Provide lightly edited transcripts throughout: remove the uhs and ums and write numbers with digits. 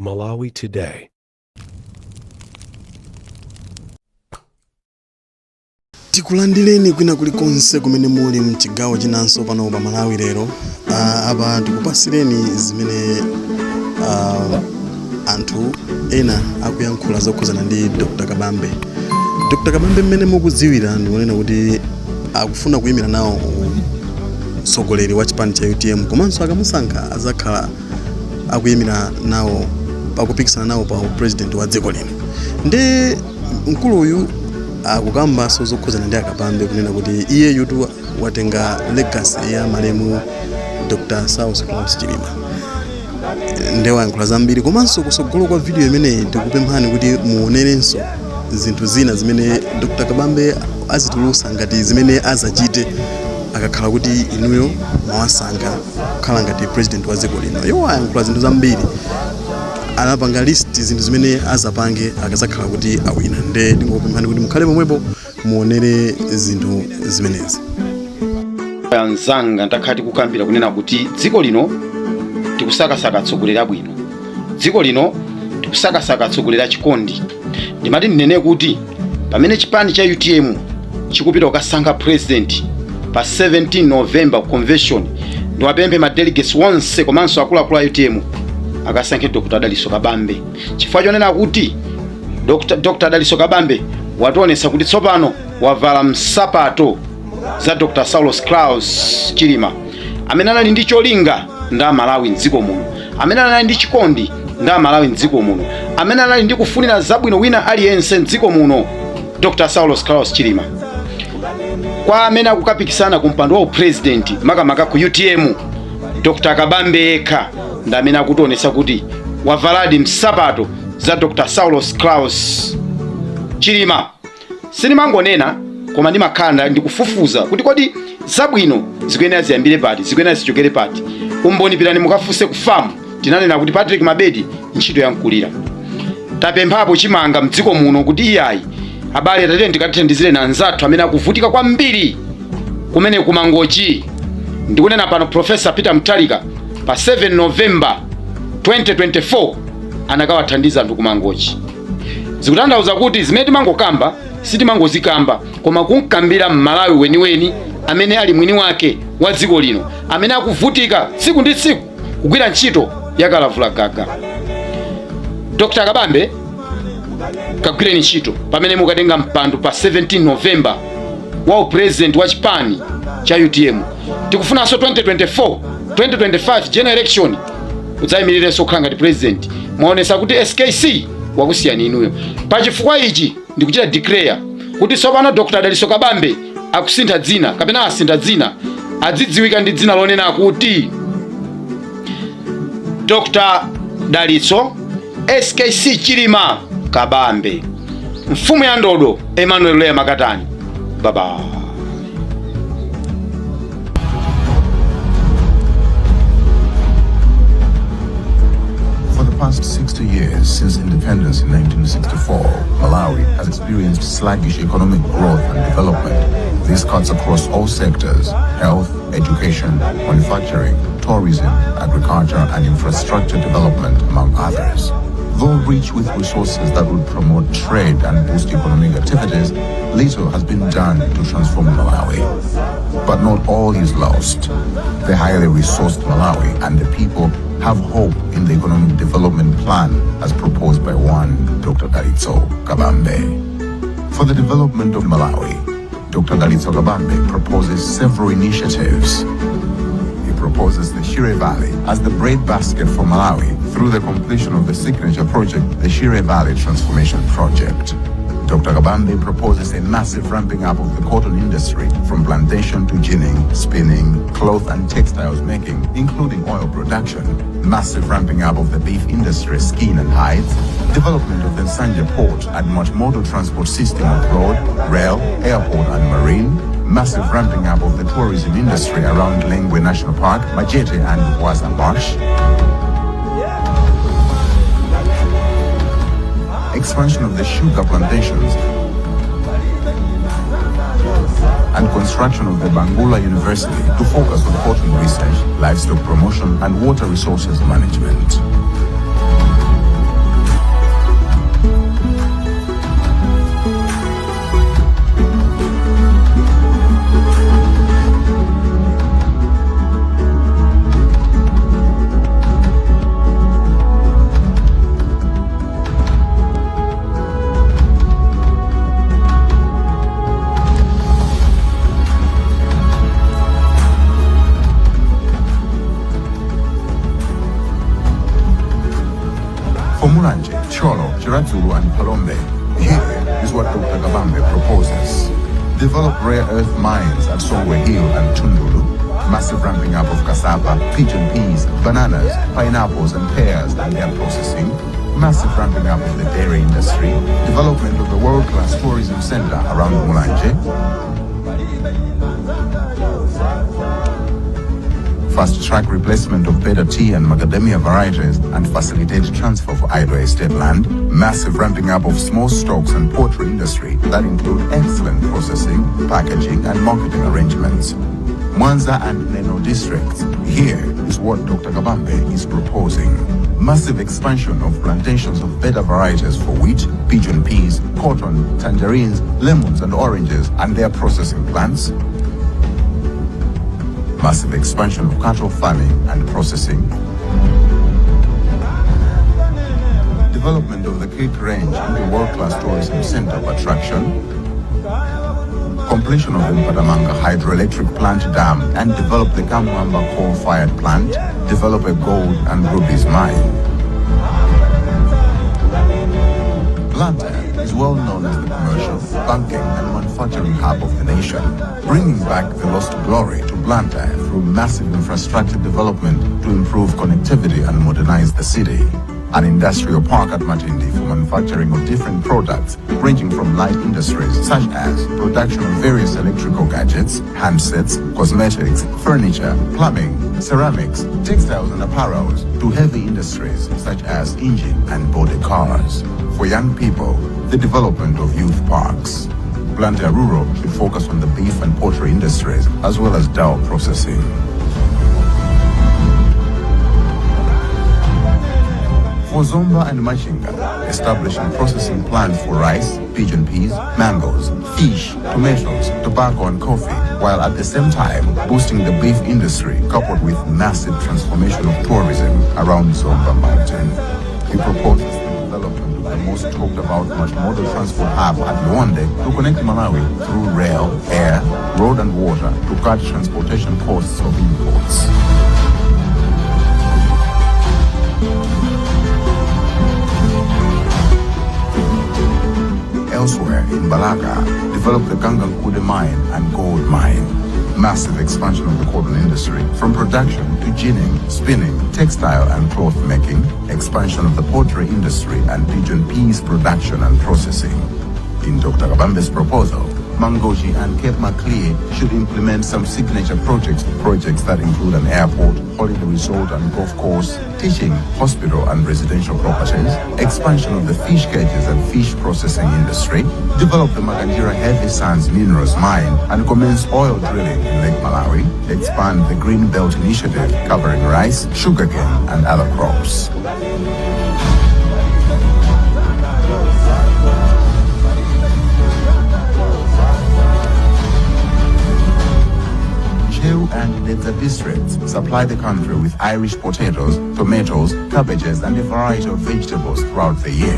Malawi Today. Tikulandireni kwina kulikonse kumene muli mchigawo chinanso pano pa Malawi lero. Apa tikupasireni zimene anthu ena akuyankhula zokhuzana ndi Dr. Kabambe. Dr. Kabambe mmene mukudziwira ndikunena kuti akufuna kuyimira nawo mtsogoleri wa chipani cha UTM komanso akamusankha azakhala akuyimira nawo pakupikisana nawo pa president wa dziko lino. Ndi mkulu uyu akukambanso zokhuzana ndi Kabambe kunena kuti iye yutu watenga legacy ya malemu Dr. Saulos Klaus Chilima. Ndewa yankhula zambiri komanso kusogolo kwa video imeneyi tikupemphani kuti muonerenso zinthu zina zimene Dr. Kabambe azitulusa ngati zimene azachite akakhala kuti inuyo mwawasankha kukhala ngati president wa dziko lino. Iwo ayankhula zinthu zambiri, anapanga list zinthu zimene azapange akazakhala kuti awina. Nde ndingopemphani kuti mukhale pomwepo muonere zinthu zimenezi. Anzanga ndakhati kukambira kunena kuti dziko lino tikusakasaka atsogoleri abwino, dziko lino tikusakasaka atsogoleri achikondi. Ndimati ndinene kuti pamene chipani cha UTM chikupita kukasankha president pa 17 November convention, ndiwapemphe ma delegates onse komanso akuluakulu a UTM akasankhe Dr. Daliso Kabambe. Chifukwa chonena kuti Dr. Daliso Kabambe wationesa kuti tsopano wavala msapato za Dr. Saulos Klaus Chilima, amene anali ndi cholinga nda Malawi mdziko muno, amene anali ndi chikondi nda Malawi mdziko muno, amene anali ndi kufunira zabwino wina aliyense mdziko muno, Dr. Saulos Klaus Chilima. Kwa amene akukapikisana ku mpando wa president makamaka ku UTM, Dr. Kabambe eka nda amene akutionesa kuti wavaladi msapato za Dr. Saulos Klaus Chilima. Sinimangonena koma ndimakhala ndikufufuza kuti kodi zabwino zikuyenera ziyambire pati, zikuyenera zichokere pati. Umboni pitani mukafunse ku famu, tinanena kuti Patrick Mabedi ntchito yankulira. Tapemphapo chimanga mdziko muno kuti iyayi abale atate ndikathandizire na anzathu amene akuvutika kwambiri kumene kumangochi. Ndikunena pano Professor Peter Mutharika pa 7 November 2024 anakawathandiza anthu kumangochi. Zikutanthauza kuti zimene timangokamba sitimangozikamba koma kunkambira Malawi weniweni amene ali mwini wake wa dziko lino, amene akuvutika tsiku ndi tsiku kugwira ntchito yakalavula gaga. Dr. Kabambe kagwireni ntchito pamene mukatenga mpando pa 17 November wa president wa chipani cha UTM. Tikufunanso 2024-2025 general election udzayimirirenso kukhala ngati president. Mwaonesa kuti SKC wakusiyani inuyo. Pa chifukwa ichi ndikuchita declare kuti tsopano Dr. Daliso Kabambe akusintha dzina kapena asintha dzina, adzidziwika ndi dzina lonena kuti Dr. Daliso SKC Chilima Kabambe. Mfumu ya ndodo Emmanuel Leya Makatani. Baba. For the past 60 years since independence in 1964, Malawi has experienced sluggish economic growth and development. This cuts across all sectors: health, education, manufacturing, tourism, agriculture, and infrastructure development, among others. Though rich with resources that would promote trade and boost economic activities, little has been done to transform Malawi. But not all is lost. The highly resourced Malawi and the people have hope in the economic development plan as proposed by one Dr. Daliso Kabambe. For the development of Malawi, Dr. Daliso Kabambe proposes several initiatives. He proposes the Shire Valley as the breadbasket for Malawi through the completion of the signature project, the Shire Valley Transformation Project. Dr. Kabambe proposes a massive ramping up of the cotton industry from plantation to ginning, spinning, cloth and textiles making, including oil production, massive ramping up of the beef industry, skin and hides, development of the Nsanje port and multimodal transport system of road, rail, airport and marine, massive ramping up of the tourism industry around Lengwe National Park, Majete and Waza Marsh, expansion of the sugar plantations, and construction of the Bangula University to focus on cotton research, livestock promotion, and water resources management. Mulanje, Cholo, Chiradzulu, and Palombe. Here is what Dr. Kabambe proposes. Develop rare earth mines at Songwe Hill and Tundulu. Massive ramping up of cassava, pigeon peas, bananas, pineapples, and pears and their processing. Massive ramping up of the dairy industry. Development of the world-class tourism center around Mulanje. Fast-track replacement of better tea and macadamia varieties and facilitate transfer for idle estate land. Massive ramping up of small stocks and poultry industry that include excellent processing, packaging, and marketing arrangements. Mwanza and Neno districts. Here is what Dr. Kabambe is proposing. Massive expansion of plantations of better varieties for wheat, pigeon peas, cotton, tangerines, lemons, and oranges and their processing plants. Massive expansion of cattle farming and processing. Development of the Creek Range into world-class tourism center of attraction. Completion of the Mpatamanga hydroelectric plant dam and develop the Kamwamba coal-fired plant. Develop a gold and rubies mine. Blantyre is well known as the commercial, banking, and manufacturing hub of the nation, bringing back the lost glory to Blantyre through massive infrastructure development to improve connectivity and modernize the city. An industrial park at Matindi for manufacturing of different products ranging from light industries such as production of various electrical gadgets, handsets, cosmetics, furniture, plumbing, ceramics, textiles and apparels to heavy industries such as engine and body cars. For young people, the development of youth parks. Blantyre Rural should focus on the beef and poultry industries as well as dhow processing. For Zomba and Machinga, establishing processing plants for rice, pigeon peas, mangoes, fish, tomatoes, tobacco and coffee, while at the same time boosting the beef industry coupled with massive transformation of tourism around Zomba Mountain. He proposes the development of the most talked about multimodal transport hub at Luande to connect Malawi through rail, air, road and water to cut transportation costs of imports. Elsewhere in Balaga, develop the Gangankude mine and gold mine. Massive expansion of the cotton industry from production to ginning, spinning, textile and cloth making, expansion of the poultry industry and pigeon peas production and processing. In Dr. Kabambe's proposal, Mangochi and Cape Macleay should implement some signature projects that include an airport, holiday resort and golf course, teaching, hospital and residential properties, expansion of the fish cages and fish processing industry, develop the Maganjira heavy sands minerals mine and commence oil drilling in Lake Malawi, expand the Green Belt initiative covering rice, sugarcane and other crops. And Dedza districts supply the country with Irish potatoes, tomatoes, cabbages, and a variety of vegetables throughout the year.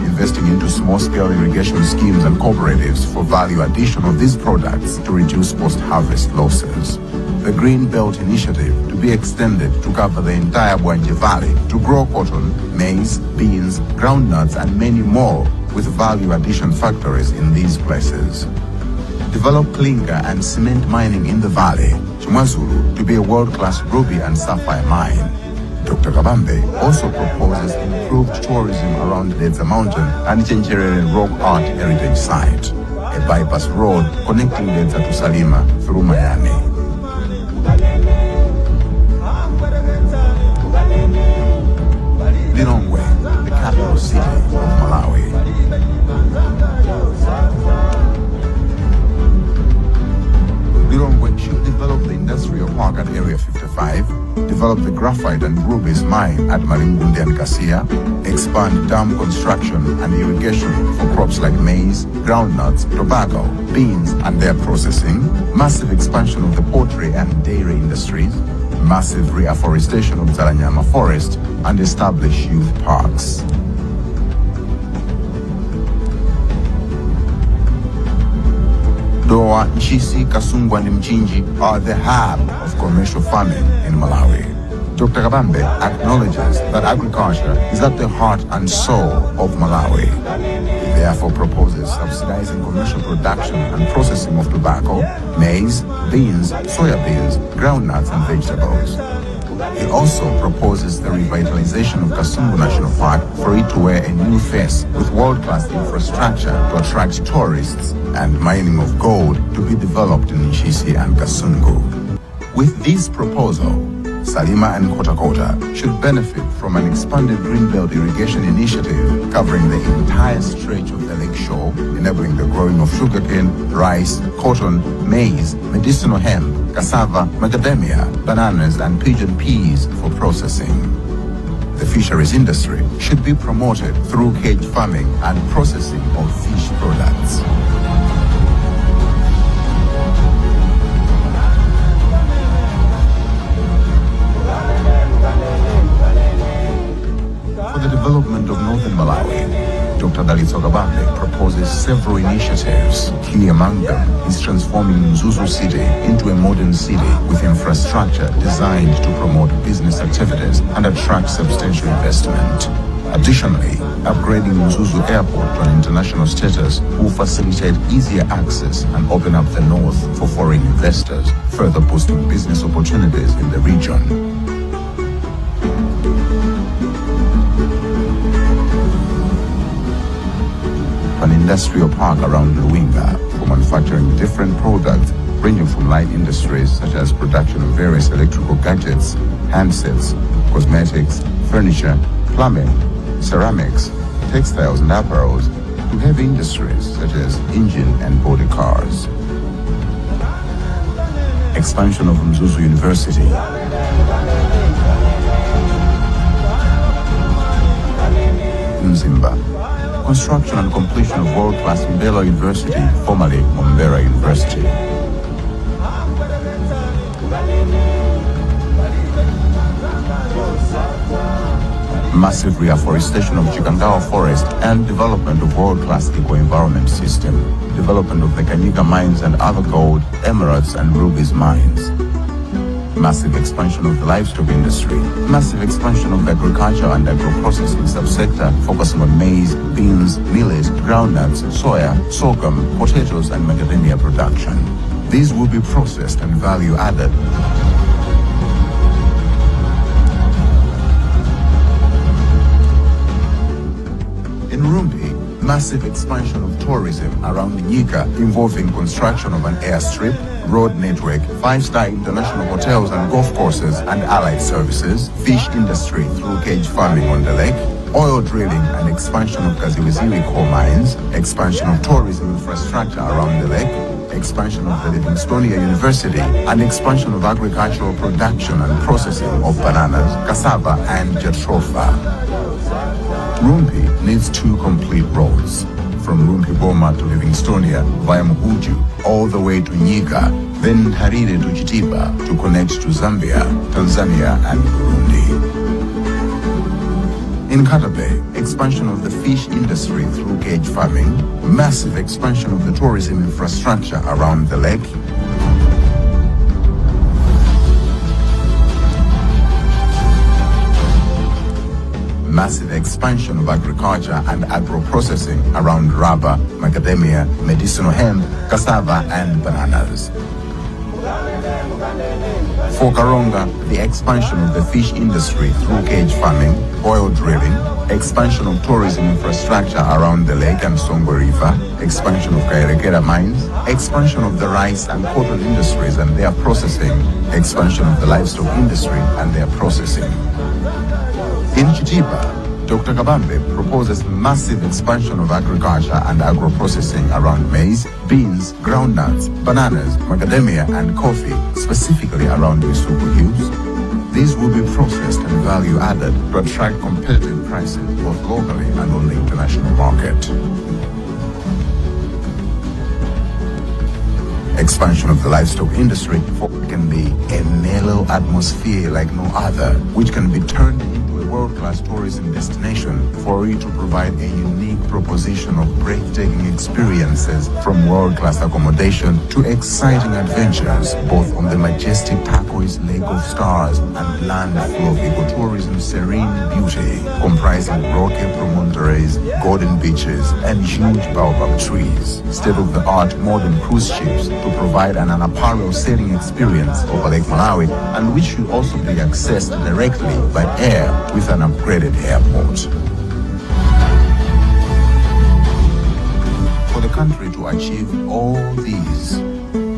Investing into small-scale irrigation schemes and cooperatives for value addition of these products to reduce post-harvest losses. The Green Belt Initiative to be extended to cover the entire Bwanje Valley to grow cotton, maize, beans, groundnuts, and many more with value addition factories in these places. Develop clinker and cement mining in the valley, Chimwazulu to be a world-class ruby and sapphire mine. Dr. Kabambe also proposes improved tourism around Dedza Mountain and Chencherere Rock Art Heritage Site, a bypass road connecting Dedza to Salima through Miami. Lilongwe, the capital city of Malawi. Lilongwe should develop the industrial park at Area 55, develop the graphite and rubies mine at Malingundi and Kasia, expand dam construction and irrigation for crops like maize, groundnuts, tobacco, beans and their processing, massive expansion of the poultry and dairy industries, massive reforestation of Zalanyama forest, and establish youth parks. Doa, Nchisi, Kasungwa and Mchinji are the hub of commercial farming in Malawi. Dr. Kabambe acknowledges that agriculture is at the heart and soul of Malawi. He therefore proposes subsidizing commercial production and processing of tobacco, maize, beans, soya beans, groundnuts, and vegetables. He also proposes the revitalization of Kasungu National Park for it to wear a new face with world-class infrastructure to attract tourists and mining of gold to be developed in Nchisi and Kasungu. With this proposal, Salima and Kota Kota should benefit from an expanded Greenbelt irrigation initiative covering the entire stretch of the lake shore, enabling the growing of sugarcane, rice, cotton, maize, medicinal hemp, cassava, macadamia, bananas, and pigeon peas for processing. The fisheries industry should be promoted through cage farming and processing of fish products. For the development of northern Malawi, Dr. Kabambe proposes several initiatives. Key among them is transforming Mzuzu City into a modern city with infrastructure designed to promote business activities and attract substantial investment. Additionally, upgrading Mzuzu Airport to an international status will facilitate easier access and open up the north for foreign investors, further boosting business opportunities in the region. An industrial park around Luinga for manufacturing different products ranging from light industries such as production of various electrical gadgets, handsets, cosmetics, furniture, plumbing, ceramics, textiles and apparels, to heavy industries such as engine and body cars. Expansion of Mzuzu University. Mzimba. Construction and completion of world-class Mbela University, formerly Mombera University. Massive reforestation of Chikangawa Forest and development of world-class eco-environment system. Development of the Kanyika mines and other gold, emeralds and rubies mines. Massive expansion of the livestock industry, massive expansion of the agriculture and agro-processing subsector focusing on maize, beans, millet, groundnuts, soya, sorghum, potatoes and macadamia production. These will be processed and value added. In Rumbi, massive expansion of tourism around Nyika involving construction of an airstrip, road network, 5-star international hotels and golf courses and allied services, fish industry through cage farming on the lake, oil drilling and expansion of Kaziwiziri coal mines, expansion of tourism infrastructure around the lake, expansion of the Livingstonia University, and expansion of agricultural production and processing of bananas, cassava and jatropha. Rumpi needs 2 complete roads, from Rumpi Boma to Livingstonia via Muhuju, all the way to Nyika, then Harire to Chitipa to connect to Zambia, Tanzania and Burundi. In Katabe, expansion of the fish industry through cage farming, massive expansion of the tourism infrastructure around the lake, massive expansion of agriculture and agro-processing around rubber, macadamia, medicinal hemp, cassava and bananas. For Karonga, the expansion of the fish industry through cage farming, oil drilling, expansion of tourism infrastructure around the lake and Songwe River, expansion of Kairekera mines, expansion of the rice and cotton industries and their processing, expansion of the livestock industry and their processing. In Chitipa, Dr. Kabambe proposes massive expansion of agriculture and agro-processing around maize, beans, groundnuts, bananas, macadamia and coffee, specifically around Misuku Hills. These will be processed and value added to attract competitive prices both locally and on the international market. Expansion of the livestock industry can be a mellow atmosphere like no other, which can be turned into a world-class tourism destination for poised to provide a unique proposition of breathtaking experiences, from world-class accommodation to exciting adventures, both on the majestic turquoise Lake of Stars and land full of ecotourism's serene beauty, comprising rocky promontories, golden beaches, and huge baobab trees. State-of-the-art modern cruise ships to provide an unparalleled sailing experience over Lake Malawi, and which should also be accessed directly by air with an upgraded airport. For the country to achieve all these,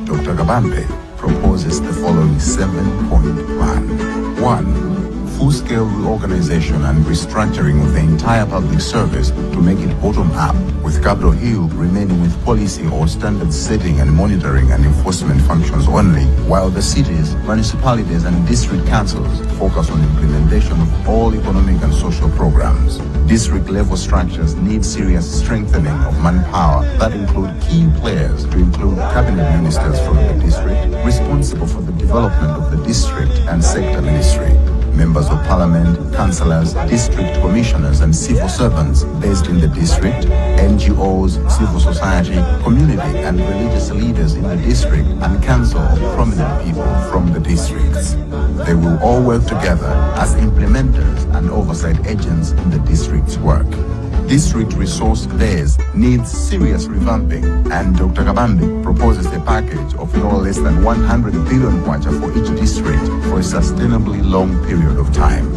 Dr. Kabambe proposes the following 7-point plan. 1. Full-scale reorganization and restructuring of the entire public service to make it bottom-up, with Capitol Hill remaining with policy or standard setting and monitoring and enforcement functions only, while the cities, municipalities, and district councils focus on implementation of all economic and social programs. District-level structures need serious strengthening of manpower that include key players, to include cabinet ministers from the district responsible for the development of the district and sector ministry, members of parliament, councillors, district commissioners, and civil servants based in the district, NGOs, civil society, community, and religious leaders in the district, and council of prominent people from the districts. They will all work together as implementers and oversight agents in the district's work. District resource base needs serious revamping, and Dr. Kabambe proposes a package of no less than 100 billion kwacha for each district for a sustainably long period of time.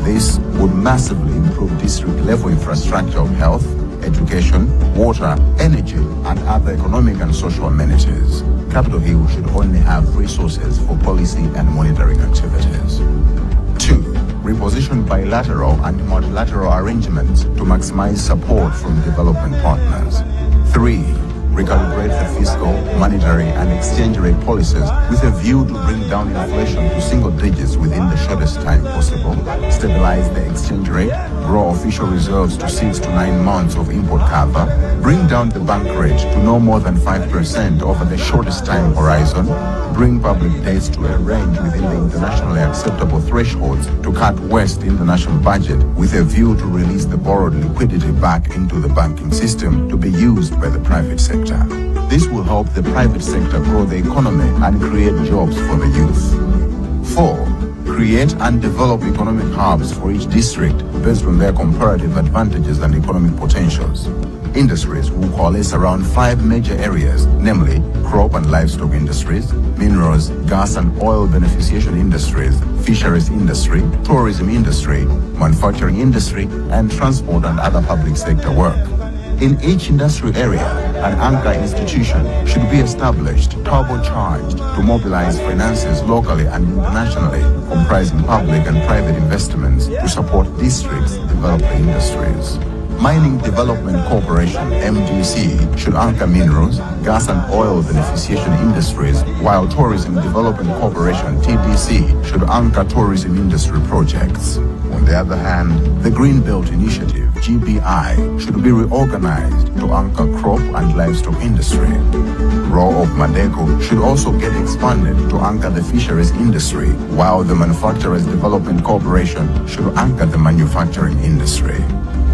This would massively improve district-level infrastructure of health, education, water, energy, and other economic and social amenities. Capitol Hill should only have resources for policy and monitoring activities. 2. Reposition bilateral and multilateral arrangements to maximize support from development partners. 3. Recalibrate the fiscal, monetary, and exchange rate policies with a view to bring down inflation to single digits within the shortest time possible, stabilize the exchange rate, grow official reserves to 6 to 9 months of import cover, bring down the bank rate to no more than 5% over the shortest time horizon, bring public debts to a range within the internationally acceptable thresholds to cut waste in the national budget with a view to release the borrowed liquidity back into the banking system to be used by the private sector. This will help the private sector grow the economy and create jobs for the youth. 4. Create and develop economic hubs for each district based on their comparative advantages and economic potentials. Industries will coalesce around 5 major areas, namely crop and livestock industries, minerals, gas and oil beneficiation industries, fisheries industry, tourism industry, manufacturing industry, and transport and other public sector work. In each industrial area, an anchor institution should be established, turbocharged, to mobilize finances locally and internationally, comprising public and private investments to support districts' develop the industries. Mining Development Corporation, MDC, should anchor minerals, gas and oil beneficiation industries, while Tourism Development Corporation, TDC, should anchor tourism industry projects. On the other hand, the Green Belt Initiative, GBI, should be reorganized to anchor crop and livestock industry. Raw of Madeko should also get expanded to anchor the fisheries industry, while the Manufacturers Development Corporation should anchor the manufacturing industry.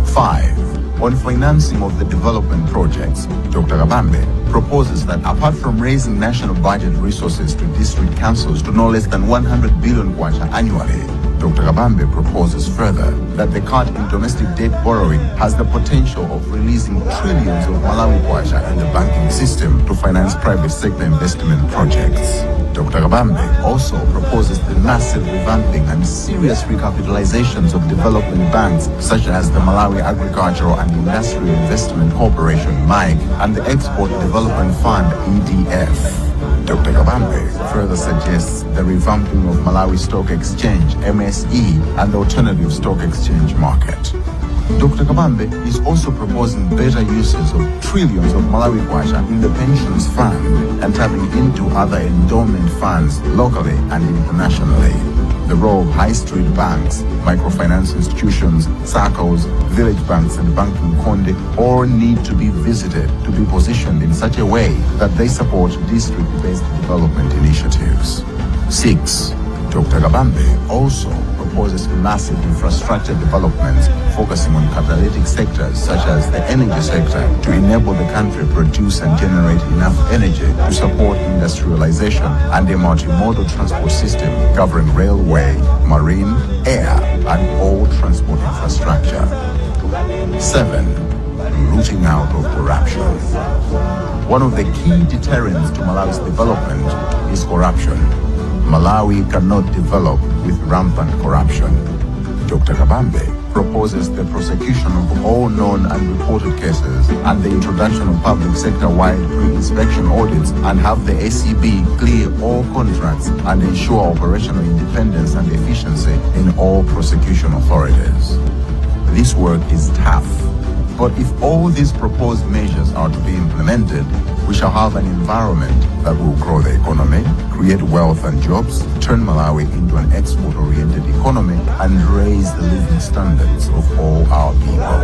5. On financing of the development projects, Dr. Kabambe proposes that apart from raising national budget resources to district councils to no less than 100 billion kwacha annually, Dr. Kabambe proposes further that the cut in domestic debt borrowing has the potential of releasing trillions of Malawi kwacha in the banking system to finance private sector investment projects. Dr. Kabambe also proposes the massive revamping and serious recapitalizations of development banks such as the Malawi Agricultural and Industrial Investment Corporation, MIC, and the Export Development Fund, EDF. Dr. Kabambe further suggests the revamping of Malawi Stock Exchange, MSE, and the alternative stock exchange market. Dr. Kabambe is also proposing better uses of trillions of Malawi kwacha in the pensions fund and tapping into other endowment funds locally and internationally. The role of high street banks, microfinance institutions, SACCOs, village banks, and banking konde all need to be visited to be positioned in such a way that they support district-based development initiatives. 6. Dr. Kabambe also proposes massive infrastructure developments focusing on catalytic sectors such as the energy sector to enable the country to produce and generate enough energy to support industrialization and a multimodal transport system covering railway, marine, air, and all transport infrastructure. 7. Rooting out of corruption. One of the key deterrents to Malawi's development is corruption. Malawi cannot develop with rampant corruption. Dr. Kabambe proposes the prosecution of all known and reported cases and the introduction of public sector-wide pre-inspection audits and have the ACB clear all contracts and ensure operational independence and efficiency in all prosecution authorities. This work is tough, but if all these proposed measures are to be implemented, we shall have an environment that will grow the economy, create wealth and jobs, turn Malawi into an export-oriented economy, and raise the living standards of all our people.